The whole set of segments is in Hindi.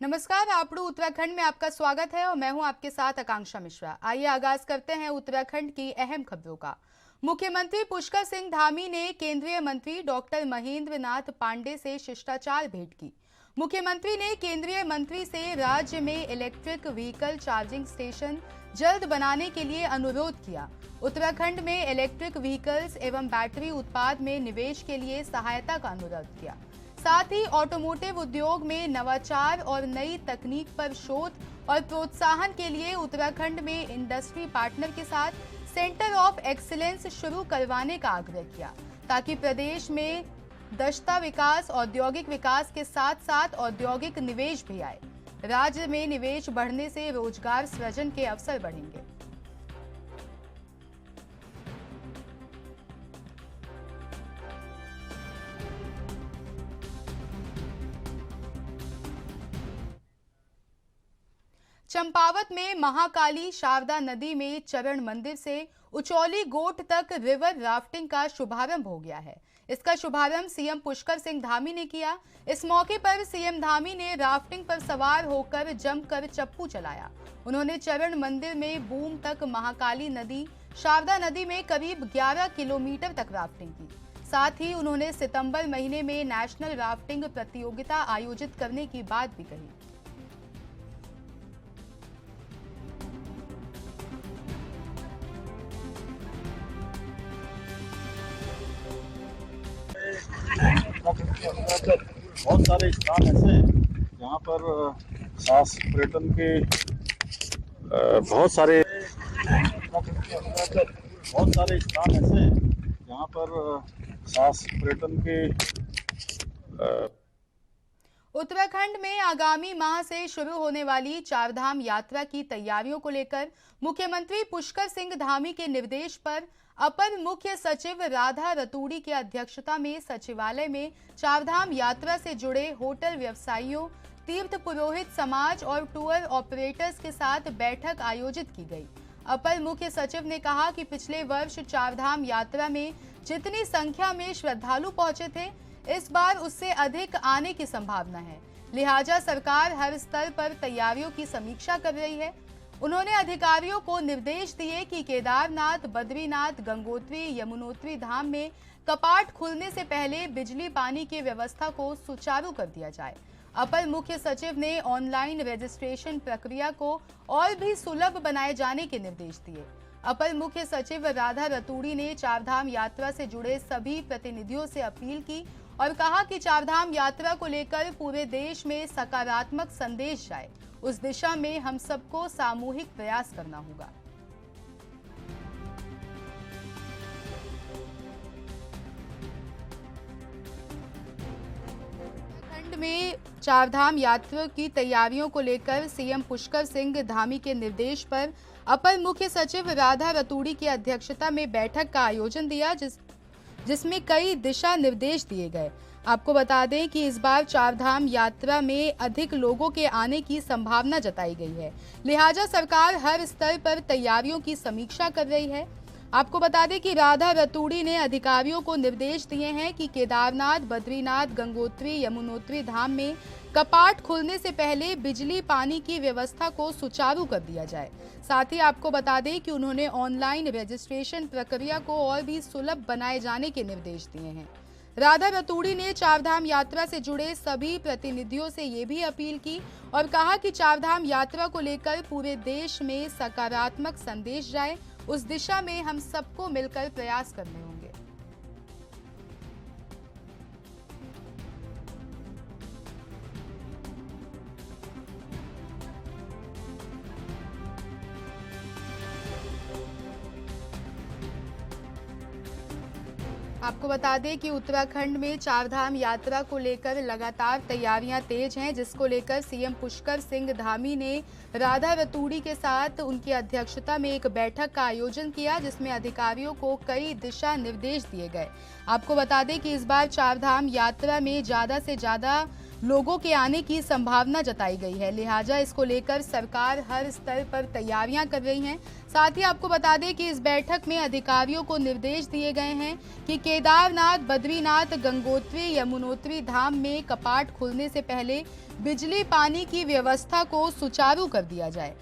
नमस्कार, आपड़ू उत्तराखंड में आपका स्वागत है और मैं हूं आपके साथ आकांक्षा मिश्रा। आइए आगाज करते हैं उत्तराखंड की अहम खबरों का। मुख्यमंत्री पुष्कर सिंह धामी ने केंद्रीय मंत्री डॉक्टर महेंद्र नाथ पांडे से शिष्टाचार भेंट की। मुख्यमंत्री ने केंद्रीय मंत्री से राज्य में इलेक्ट्रिक व्हीकल चार्जिंग स्टेशन जल्द बनाने के लिए अनुरोध किया। उत्तराखंड में इलेक्ट्रिक व्हीकल्स एवं बैटरी उत्पाद में निवेश के लिए सहायता का अनुरोध किया। साथ ही ऑटोमोटिव उद्योग में नवाचार और नई तकनीक पर शोध और प्रोत्साहन के लिए उत्तराखंड में इंडस्ट्री पार्टनर के साथ सेंटर ऑफ एक्सीलेंस शुरू करवाने का आग्रह किया, ताकि प्रदेश में दक्षता विकास, औद्योगिक विकास के साथ साथ औद्योगिक निवेश भी आए। राज्य में निवेश बढ़ने से रोजगार सृजन के अवसर बढ़ेंगे। चंपावत में महाकाली शारदा नदी में चरण मंदिर से उचौली गोट तक रिवर राफ्टिंग का शुभारंभ हो गया है। इसका शुभारंभ सीएम पुष्कर सिंह धामी ने किया। इस मौके पर सीएम धामी ने राफ्टिंग पर सवार होकर जमकर चप्पू चलाया। उन्होंने चरण मंदिर में बूम तक महाकाली नदी शारदा नदी में करीब 11 किलोमीटर तक राफ्टिंग की। साथ ही उन्होंने सितंबर महीने में नेशनल राफ्टिंग प्रतियोगिता आयोजित करने की बात भी कही। बहुत सारे स्थान ऐसे हैं जहाँ पर साहस पर्यटन के बहुत सारे स्थान ऐसे हैं जहाँ पर साहस पर्यटन के उत्तराखंड में आगामी माह से शुरू होने वाली चारधाम यात्रा की तैयारियों को लेकर मुख्यमंत्री पुष्कर सिंह धामी के निर्देश पर अपर मुख्य सचिव राधा रतूड़ी की अध्यक्षता में सचिवालय में चारधाम यात्रा से जुड़े होटल व्यवसायियों, तीर्थ पुरोहित समाज और टूर ऑपरेटर्स के साथ बैठक आयोजित की गई। अपर मुख्य सचिव ने कहा कि पिछले वर्ष चारधाम यात्रा में जितनी संख्या में श्रद्धालु पहुंचे थे, इस बार उससे अधिक आने की संभावना है। लिहाजा सरकार हर स्तर पर तैयारियों की समीक्षा कर रही है। उन्होंने अधिकारियों को निर्देश दिए कि केदारनाथ, बद्रीनाथ, गंगोत्री, यमुनोत्री धाम में कपाट खुलने से पहले बिजली पानी की व्यवस्था को सुचारू कर दिया जाए। अपर मुख्य सचिव ने ऑनलाइन रजिस्ट्रेशन प्रक्रिया को और भी सुलभ बनाए जाने के निर्देश दिए। अपर मुख्य सचिव राधा रतूड़ी ने चारधाम यात्रा से जुड़े सभी प्रतिनिधियों से अपील की और कहा कि चारधाम यात्रा को लेकर पूरे देश में सकारात्मक संदेश जाए, उस दिशा में हम सबको सामूहिक प्रयास करना होगा। उत्तराखंड में चारधाम यात्रा की तैयारियों को लेकर सीएम पुष्कर सिंह धामी के निर्देश पर अपर मुख्य सचिव राधा रतूड़ी की अध्यक्षता में बैठक का आयोजन दिया, जिसमें कई दिशा निर्देश दिए गए। आपको बता दें कि इस बार चारधाम यात्रा में अधिक लोगों के आने की संभावना जताई गई है। लिहाजा सरकार हर स्तर पर तैयारियों की समीक्षा कर रही है। आपको बता दें कि राधा रतूड़ी ने अधिकारियों को निर्देश दिए हैं कि केदारनाथ, बद्रीनाथ, गंगोत्री, यमुनोत्री धाम में कपाट खुलने से पहले बिजली पानी की व्यवस्था को सुचारू कर दिया जाए। साथ ही आपको बता दें कि उन्होंने ऑनलाइन रजिस्ट्रेशन प्रक्रिया को और भी सुलभ बनाए जाने के निर्देश दिए हैं। राधा रतूड़ी ने चारधाम यात्रा से जुड़े सभी प्रतिनिधियों से ये भी अपील की और कहा कि चारधाम यात्रा को लेकर पूरे देश में सकारात्मक संदेश जाए, उस दिशा में हम सबको मिलकर प्रयास करने होंगे। आपको बता दें कि उत्तराखंड में चारधाम यात्रा को लेकर लगातार तैयारियां तेज हैं, जिसको लेकर सीएम पुष्कर सिंह धामी ने राधा रतूड़ी के साथ उनकी अध्यक्षता में एक बैठक का आयोजन किया, जिसमें अधिकारियों को कई दिशा निर्देश दिए गए। आपको बता दें कि इस बार चारधाम यात्रा में ज़्यादा से ज़्यादा लोगों के आने की संभावना जताई गई है। लिहाजा इसको लेकर सरकार हर स्तर पर तैयारियां कर रही है। साथ ही आपको बता दें कि इस बैठक में अधिकारियों को निर्देश दिए गए हैं कि केदारनाथ, बद्रीनाथ, गंगोत्री, यमुनोत्री धाम में कपाट खुलने से पहले बिजली पानी की व्यवस्था को सुचारू कर दिया जाए।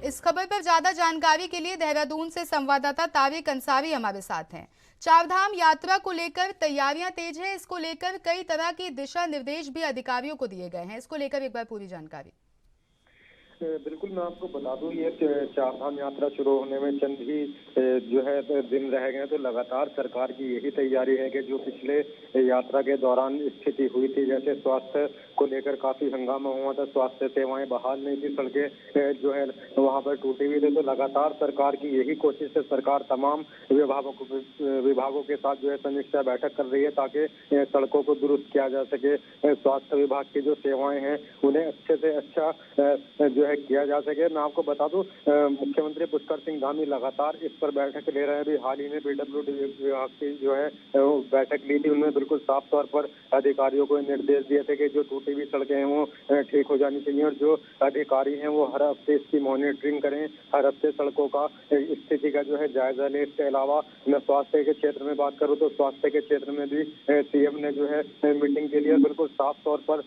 इस खबर पर ज्यादा जानकारी के लिए देहरादून से संवाददाता तारिक अंसारी हमारे साथ हैं। चारधाम यात्रा को लेकर तैयारियां तेज हैं। इसको लेकर कई तरह के दिशा निर्देश भी अधिकारियों को दिए गए हैं। इसको लेकर एक बार पूरी जानकारी। बिल्कुल, मैं आपको बता दूं, ये चारधाम यात्रा शुरू होने में चंद ही जो है दिन रह गए, तो लगातार सरकार की यही तैयारी है कि जो पिछले यात्रा के दौरान स्थिति हुई थी, जैसे स्वास्थ्य को लेकर काफी हंगामा हुआ था, स्वास्थ्य सेवाएं बहाल नहीं थी, सड़कें जो है वहां पर टूटी हुई थी, तो लगातार सरकार की यही कोशिश है। सरकार तमाम विभागों के साथ जो है समीक्षा बैठक कर रही है ताकि सड़कों को दुरुस्त किया जा सके, स्वास्थ्य विभाग की जो सेवाएं हैं उन्हें अच्छे से अच्छा जो है किया जा सके। मैं आपको बता दूं, मुख्यमंत्री पुष्कर सिंह धामी लगातार इस पर बैठक ले रहे हैं। अभी हाल ही में पीडब्ल्यूडी विभाग की जो है बैठक ली थी, उनमें बिल्कुल साफ तौर पर अधिकारियों को निर्देश दिए थे कि जो टूटी हुई सड़कें हैं वो ठीक हो जानी चाहिए, और जो अधिकारी हैं वो हर हफ्ते इसकी मॉनिटरिंग करें, हर हफ्ते सड़कों का स्थिति का जो है जायजा लें। इसके अलावा मैं स्वास्थ्य के क्षेत्र में बात करूँ तो स्वास्थ्य के क्षेत्र में भी सीएम ने जो है मीटिंग के लिए बिल्कुल साफ तौर पर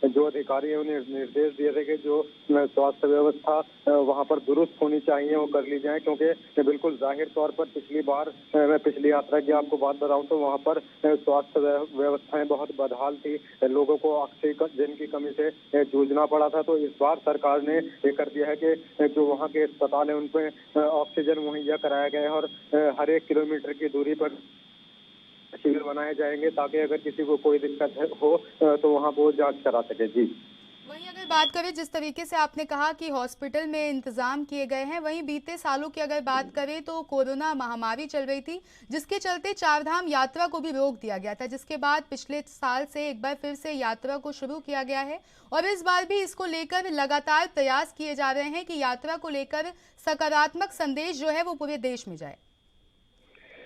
जो अधिकारी है उन्हें निर्देश दिए थे कि जो स्वास्थ्य व्यवस्था वहां पर दुरुस्त होनी चाहिए वो कर ली जाए, क्योंकि बिल्कुल जाहिर तौर पर पिछली बार मैं पिछली यात्रा की आपको बात बताऊं तो वहां पर स्वास्थ्य व्यवस्थाएं बहुत बदहाल थी, लोगों को ऑक्सीजन की कमी से जूझना पड़ा था। तो इस बार सरकार ने ये कर दिया है कि जो वहां के अस्पताल है उनपे ऑक्सीजन मुहैया कराया गया है, और हर 1 किलोमीटर की दूरी पर शिविर बनाए जाएंगे ताकि अगर किसी को कोई दिक्कत हो तो वहां वो जांच करा सके। जी, वहीं अगर बात करें, जिस तरीके से आपने कहा कि हॉस्पिटल में इंतजाम किए गए हैं, वहीं बीते सालों की अगर बात करें तो कोरोना महामारी चल रही थी, जिसके चलते चारधाम यात्रा को भी रोक दिया गया था, जिसके बाद पिछले साल से एक बार फिर से यात्रा को शुरू किया गया है और इस बार भी इसको लेकर लगातार प्रयास किए जा रहे हैं कि यात्रा को लेकर सकारात्मक संदेश जो है वो पूरे देश में जाए।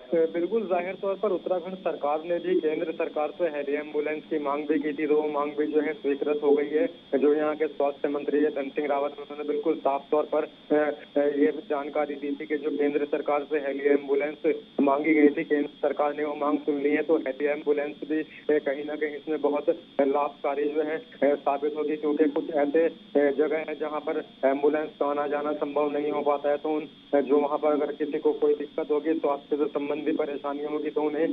बिल्कुल, जाहिर तौर पर उत्तराखंड सरकार ने भी केंद्र सरकार से हेली एम्बुलेंस की मांग भी की थी, तो वो मांग भी जो है स्वीकृत हो गई है। जो यहाँ के स्वास्थ्य मंत्री है धन सिंह रावत, उन्होंने बिल्कुल साफ तौर पर ये जानकारी दी थी कि जो केंद्र सरकार से हेली एम्बुलेंस मांगी गई थी, केंद्र सरकार ने वो मांग सुन ली है, तो हेली एम्बुलेंस भी कहीं ना कहीं इसमें बहुत लाभकारी जो है साबित होगी, क्योंकि कुछ ऐसे जगह है जहाँ पर एम्बुलेंस का आना जाना संभव नहीं हो पाता है, तो जो वहाँ पर अगर किसी को कोई दिक्कत होगी, स्वास्थ्य से संबंधित परेशानियों होगी, तो उन्हें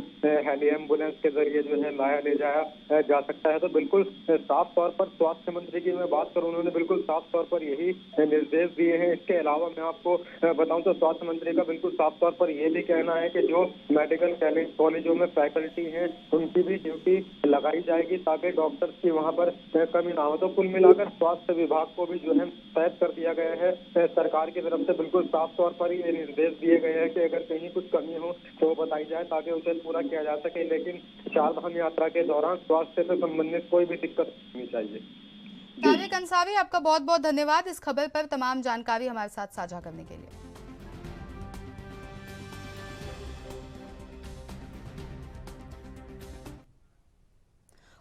हेली एम्बुलेंस के जरिए जो है लाया ले जाया जा सकता है। तो बिल्कुल साफ तौर पर स्वास्थ्य मंत्री की मैं बात करूं, उन्होंने बिल्कुल साफ तौर पर यही निर्देश दिए हैं। इसके अलावा मैं आपको बताऊं तो स्वास्थ्य मंत्री का बिल्कुल साफ तौर पर यह भी कहना है कि जो मेडिकल कॉलेजों में फैकल्टी है उनकी भी ड्यूटी लगाई जाएगी ताकि डॉक्टर्स की वहां पर कमी ना हो। तो कुल मिलाकर स्वास्थ्य विभाग को भी जो है तैयार कर दिया गया है सरकार की तरफ से। बिल्कुल साफ तौर पर ये निर्देश दिए गए हैं कि अगर कहीं कुछ कमी हो तो बताई जाए ताकि उसे पूरा किया जा सके, लेकिन चारधाम यात्रा के दौरान स्वास्थ्य से संबंधित कोई भी दिक्कत नहीं चाहिए। तारिक अंसारी, आपका बहुत बहुत धन्यवाद इस खबर पर तमाम जानकारी हमारे साथ साझा करने के लिए।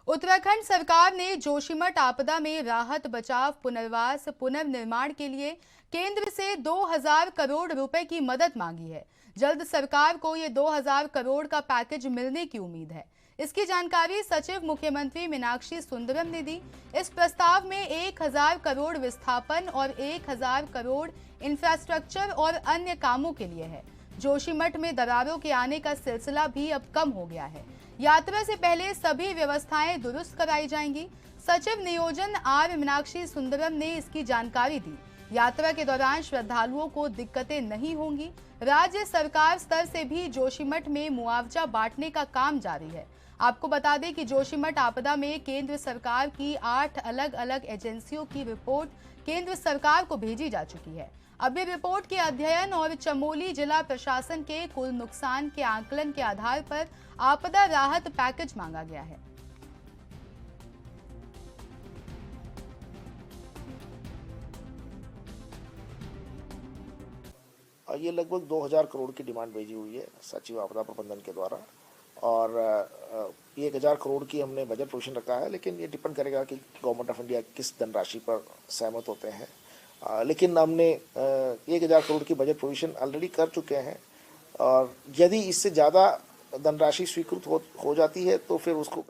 उत्तराखंड सरकार ने जोशीमठ आपदा में राहत, बचाव, पुनर्वास, पुनर्निर्माण के लिए केंद्र से 2000 करोड़ रुपए की मदद मांगी है। जल्द सरकार को ये 2000 करोड़ का पैकेज मिलने की उम्मीद है। इसकी जानकारी सचिव मुख्यमंत्री मीनाक्षी सुंदरम ने दी। इस प्रस्ताव में 1000 करोड़ विस्थापन और 1000 करोड़ इंफ्रास्ट्रक्चर और अन्य कामों के लिए है। जोशीमठ में दरारों के आने का सिलसिला भी अब कम हो गया है। यात्रा से पहले सभी व्यवस्थाएं दुरुस्त कराई जाएंगी। सचिव नियोजन आर मीनाक्षी सुंदरम ने इसकी जानकारी दी। यात्रा के दौरान श्रद्धालुओं को दिक्कतें नहीं होंगी। राज्य सरकार स्तर से भी जोशीमठ में मुआवजा बांटने का काम जारी है। आपको बता दें कि जोशीमठ आपदा में केंद्र सरकार की 8 अलग अलग एजेंसियों की रिपोर्ट केंद्र सरकार को भेजी जा चुकी है। अब ये रिपोर्ट के अध्ययन और चमोली जिला प्रशासन के कुल नुकसान के आकलन के आधार पर आपदा राहत पैकेज मांगा गया है। ये लगभग 2000 करोड़ की डिमांड भेजी हुई है सचिव आपदा प्रबंधन के द्वारा, और 1000 करोड़ की हमने बजट प्रोविजन रखा है, लेकिन ये डिपेंड करेगा कि गवर्नमेंट ऑफ इंडिया किस धनराशि पर सहमत होते हैं। लेकिन हमने 1000 करोड़ की बजट प्रोविजन ऑलरेडी कर चुके हैं, और यदि इससे ज़्यादा धनराशि स्वीकृत हो जाती है तो फिर उसको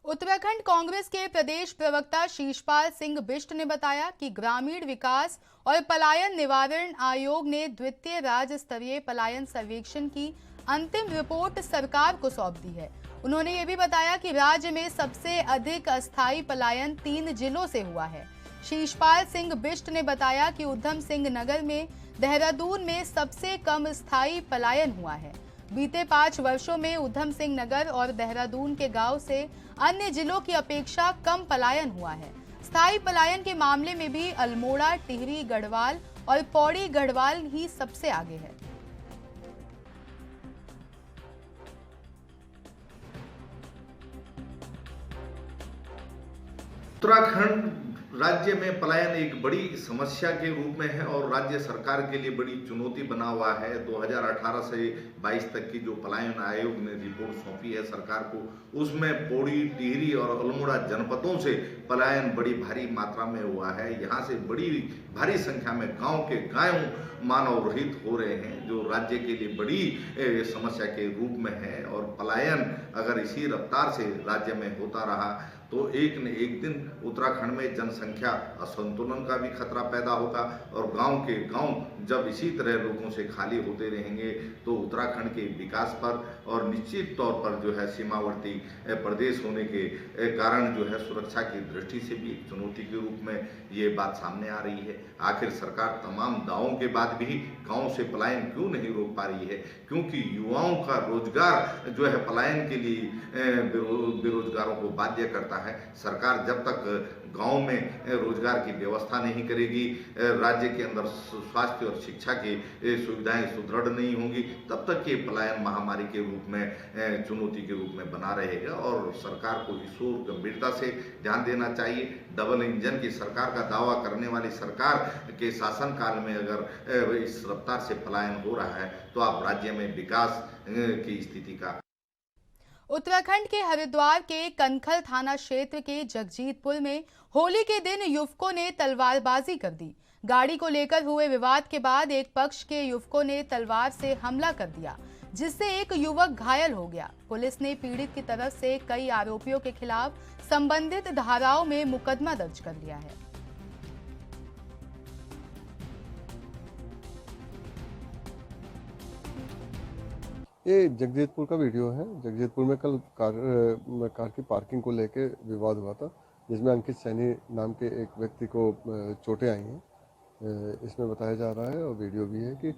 उत्तराखंड कांग्रेस के प्रदेश प्रवक्ता शीशपाल सिंह बिष्ट ने बताया कि ग्रामीण विकास और पलायन निवारण आयोग ने द्वितीय राज्य स्तरीय पलायन सर्वेक्षण की अंतिम रिपोर्ट सरकार को सौंप दी है। उन्होंने ये भी बताया कि राज्य में सबसे अधिक अस्थायी पलायन 3 जिलों से हुआ है। शीशपाल सिंह बिष्ट ने बताया कि उधम सिंह नगर में, देहरादून में सबसे कम स्थायी पलायन हुआ है। बीते 5 वर्षों में उधम सिंह नगर और देहरादून के गांव से अन्य जिलों की अपेक्षा कम पलायन हुआ है। स्थायी पलायन के मामले में भी अल्मोड़ा, टिहरी, गढ़वाल और पौड़ी गढ़वाल ही सबसे आगे है। उत्तराखंड राज्य में पलायन एक बड़ी समस्या के रूप में है और राज्य सरकार के लिए बड़ी चुनौती बना हुआ है। 2018 से 22 तक की जो पलायन आयोग ने रिपोर्ट सौंपी है सरकार को, उसमें पौड़ी, टिहरी और अल्मोड़ा जनपदों से पलायन बड़ी भारी मात्रा में हुआ है। यहाँ से बड़ी भारी संख्या में गांव के गायों मानव रहित हो रहे हैं, जो राज्य के लिए बड़ी समस्या के रूप में है। और पलायन अगर इसी रफ्तार से राज्य में होता रहा तो एक न एक दिन उत्तराखंड में जनसंख्या असंतुलन का भी खतरा पैदा होगा, और गांव के गांव जब इसी तरह लोगों से खाली होते रहेंगे तो उत्तराखंड के विकास पर और निश्चित तौर पर जो है सीमावर्ती प्रदेश होने के कारण जो है सुरक्षा की दृष्टि से भी एक चुनौती के रूप में ये बात सामने आ रही है। आखिर सरकार तमाम दावों के बाद भी गाँव से पलायन क्यों नहीं रोक पा रही है? क्योंकि युवाओं का रोजगार जो है पलायन के लिए बेरोजगारों को बाध्य करता है। सरकार जब तक गांव में रोजगार की व्यवस्था नहीं करेगी, राज्य के अंदर स्वास्थ्य और शिक्षा की सुविधाएं सुदृढ़ नहीं होंगी, तब तक ये पलायन महामारी के रूप में चुनौती के रूप में बना रहेगा। और सरकार को इस ओर गंभीरता से ध्यान देना चाहिए। डबल इंजन की सरकार का दावा करने वाली सरकार के शासनकाल में अगर इस रफ्तार से पलायन हो रहा है तो आप राज्य में विकास की स्थिति का। उत्तराखंड के हरिद्वार के कनखल थाना क्षेत्र के जगजीतपुर में होली के दिन युवकों ने तलवारबाजी कर दी। गाड़ी को लेकर हुए विवाद के बाद एक पक्ष के युवकों ने तलवार से हमला कर दिया, जिससे एक युवक घायल हो गया। पुलिस ने पीड़ित की तरफ से कई आरोपियों के खिलाफ संबंधित धाराओं में मुकदमा दर्ज कर लिया है। ये जगजीतपुर का वीडियो है। जगजीतपुर में कल कार की पार्किंग को लेके विवाद हुआ था, जिसमें अंकित सैनी नाम के एक व्यक्ति को चोटें आई हैं। इसमें बताया जा रहा है और वीडियो भी है कि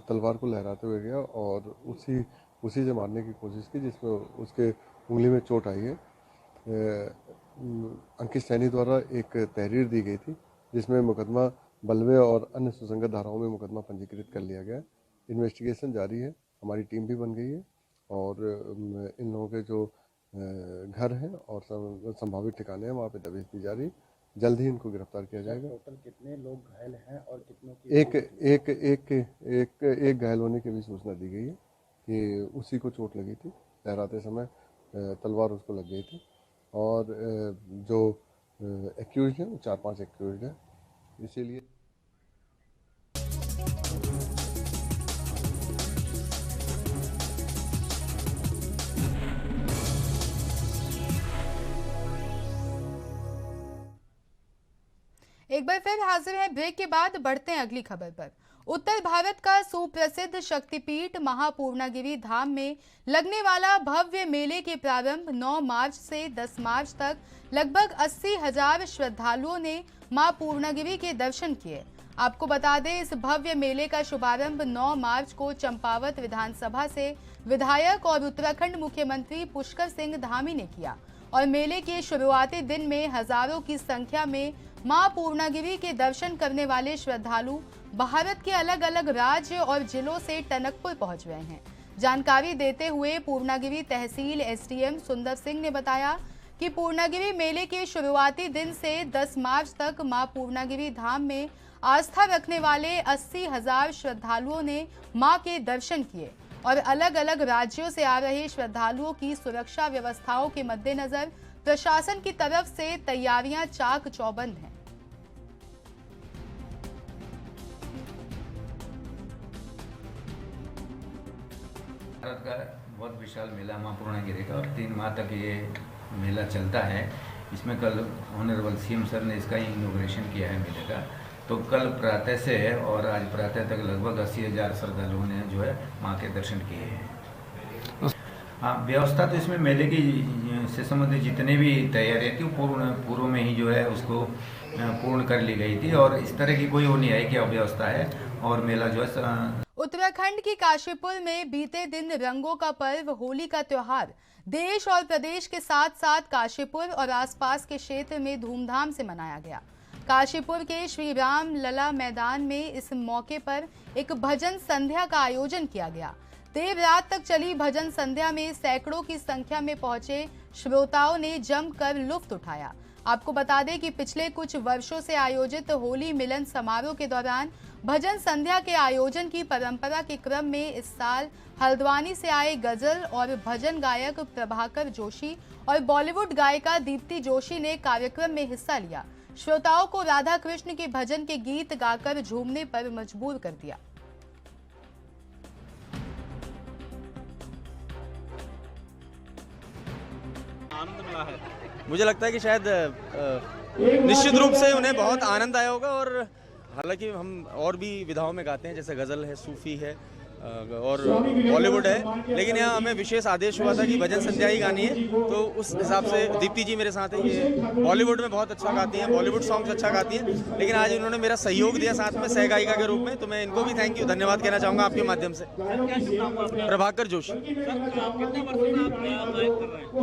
तलवार को लहराते हुए गया और उसी से मारने की कोशिश की, जिसमें उसके उंगली में चोट आई है। अंकित सैनी द्वारा एक तहरीर दी गई थी, जिसमें मुकदमा बलवे और अन्य सुसंगत धाराओं में मुकदमा पंजीकृत कर लिया गया है। इन्वेस्टिगेशन जारी है, हमारी टीम भी बन गई है और इन लोगों के जो घर हैं और संभावित ठिकाने हैं वहाँ पे दबिश दी जा रही। जल्द ही इनको गिरफ्तार किया जाएगा। टोटल कितने लोग घायल हैं और कितनों की एक घायल होने की भी सूचना दी गई है कि उसी को चोट लगी थी, लहराते समय तलवार उसको लग गई थी। और जो एक्यूज्ड हैं वो 4-5 एक्यूज्ड हैं। इसीलिए एक बार फिर हाजिर है ब्रेक के बाद। बढ़ते हैं अगली खबर पर। उत्तर भारत का सुप्रसिद्ध शक्तिपीठ महापूर्णागिरि धाम में लगने वाला भव्य मेले के प्रारंभ 9 मार्च से 10 मार्च तक लगभग 80,000 श्रद्धालुओं ने मां पूर्णागिरि के दर्शन किए। आपको बता दें, इस भव्य मेले का शुभारंभ 9 मार्च को चंपावत विधानसभा से विधायक और उत्तराखंड मुख्यमंत्री पुष्कर सिंह धामी ने किया और मेले के शुरुआती दिन में हजारों की संख्या में मां पूर्णागिरि के दर्शन करने वाले श्रद्धालु भारत के अलग अलग राज्य और जिलों से टनकपुर पहुंच गए हैं। जानकारी देते हुए पूर्णागिरि तहसील एसडीएम सुंदर सिंह ने बताया कि पूर्णागिरि मेले के शुरुआती दिन से 10 मार्च तक मां पूर्णागिरि धाम में आस्था रखने वाले 80,000 श्रद्धालुओं ने मां के दर्शन किए और अलग अलग राज्यों से आ रहे श्रद्धालुओं की सुरक्षा व्यवस्थाओं के मद्देनजर प्रशासन की तरफ से तैयारियां चाक चौबंद हैं। भारत का बहुत विशाल मेला मां पूर्णागिरि का और 3 माह तक ये मेला चलता है। इसमें कल ऑनरेबल सीएम सर ने इसका इनॉग्रेशन किया है मेले का। तो कल प्रातः से और आज प्रातः तक लगभग 80,000 श्रद्धालुओं ने जो है मां के दर्शन किए हैं। हाँ, व्यवस्था तो इसमें मेले की से संबंधित जितने भी तैयारियाँ थी पूर्व में ही जो है उसको पूर्ण कर ली गई थी और इस तरह की कोई वो नहीं आई कि अव्यवस्था है और मेला जो है। उत्तराखंड की काशीपुर में बीते दिन रंगों का पर्व होली का त्योहार देश और प्रदेश के साथ साथ काशीपुर और आसपास के क्षेत्र में धूमधाम से मनाया गया। काशीपुर के श्री राम लला मैदान में इस मौके पर एक भजन संध्या का आयोजन किया गया। देर रात तक चली भजन संध्या में सैकड़ों की संख्या में पहुंचे श्रोताओं ने जमकर लुत्फ उठाया। आपको बता दें कि पिछले कुछ वर्षों से आयोजित होली मिलन समारोह के दौरान भजन संध्या के आयोजन की परंपरा के क्रम में इस साल हल्द्वानी से आए गजल और भजन गायक प्रभाकर जोशी और बॉलीवुड गायिका दीप्ति जोशी ने कार्यक्रम में हिस्सा लिया। श्रोताओं को राधा कृष्ण के भजन के गीत गाकर झूमने पर मजबूर कर दिया। आनंद मिला है। मुझे लगता है कि शायद निश्चित रूप से उन्हें बहुत आनंद आया होगा। और हालांकि हम और भी विधाओं में गाते हैं, जैसे गज़ल है, सूफ़ी है और बॉलीवुड है, लेकिन यहाँ हमें विशेष आदेश हुआ था कि भजन संध्या ही गानी है। तो उस हिसाब से दीप्ति जी मेरे साथ है, ये बॉलीवुड में बहुत अच्छा गाती हैं, बॉलीवुड सॉन्ग्स अच्छा गाती हैं, लेकिन आज इन्होंने मेरा सहयोग दिया साथ में सह गायिका के रूप में। तो मैं इनको भी थैंक यू, धन्यवाद कहना चाहूँगा आपके माध्यम से। प्रभाकर जोशी।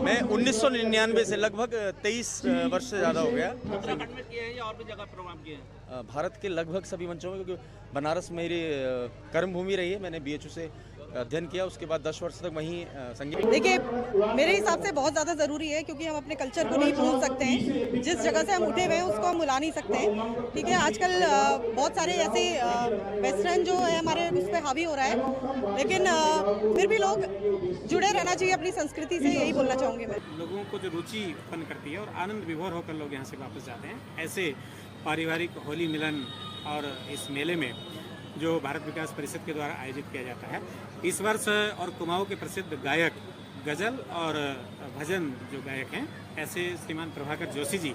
मैं 1999 से लगभग 23 वर्ष से ज़्यादा हो गया। भारत के लगभग सभी मंचों में, क्योंकि बनारस मेरी कर्म भूमि रही है। मैंने BHU से अध्ययन किया, उसके बाद 10 वर्ष तक वहीं संगीत। देखिए, मेरे हिसाब से बहुत ज़्यादा ज़रूरी है, क्योंकि हम अपने कल्चर को नहीं भूल सकते हैं। जिस जगह से हम उठे हुए हैं उसको हम भुला नहीं सकते हैं। ठीक है, आजकल बहुत सारे ऐसे वेस्टर्न जो है हमारे उस पर हावी हो रहा है, लेकिन फिर भी लोग जुड़े रहना चाहिए अपनी संस्कृति से, यही बोलना चाहूँगी मैं। लोगों को जो रुचि उत्पन्न करती है और आनंद विभोर होकर लोग यहाँ से वापस जाते हैं। ऐसे पारिवारिक होली मिलन और इस मेले में जो भारत विकास परिषद के द्वारा आयोजित किया जाता है, इस वर्ष और कुमाऊं के प्रसिद्ध गायक गज़ल और भजन जो गायक हैं, ऐसे श्रीमान प्रभाकर जोशी जी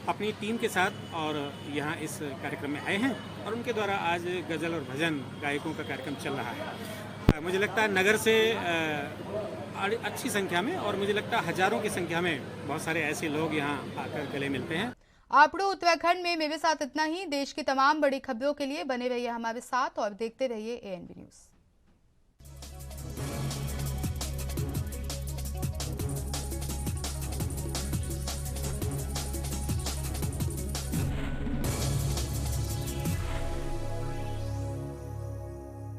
अपनी टीम के साथ और यहाँ इस कार्यक्रम में आए हैं और उनके द्वारा आज गज़ल और भजन गायकों का कार्यक्रम चल रहा है। मुझे लगता है नगर से अच्छी संख्या में, और मुझे लगता है हजारों की संख्या में बहुत सारे ऐसे लोग यहाँ आकर गले मिलते हैं। आपको उत्तराखंड में मेरे साथ इतना ही। देश की तमाम बड़ी खबरों के लिए बने रहिए हमारे साथ और देखते रहिए ANB न्यूज़।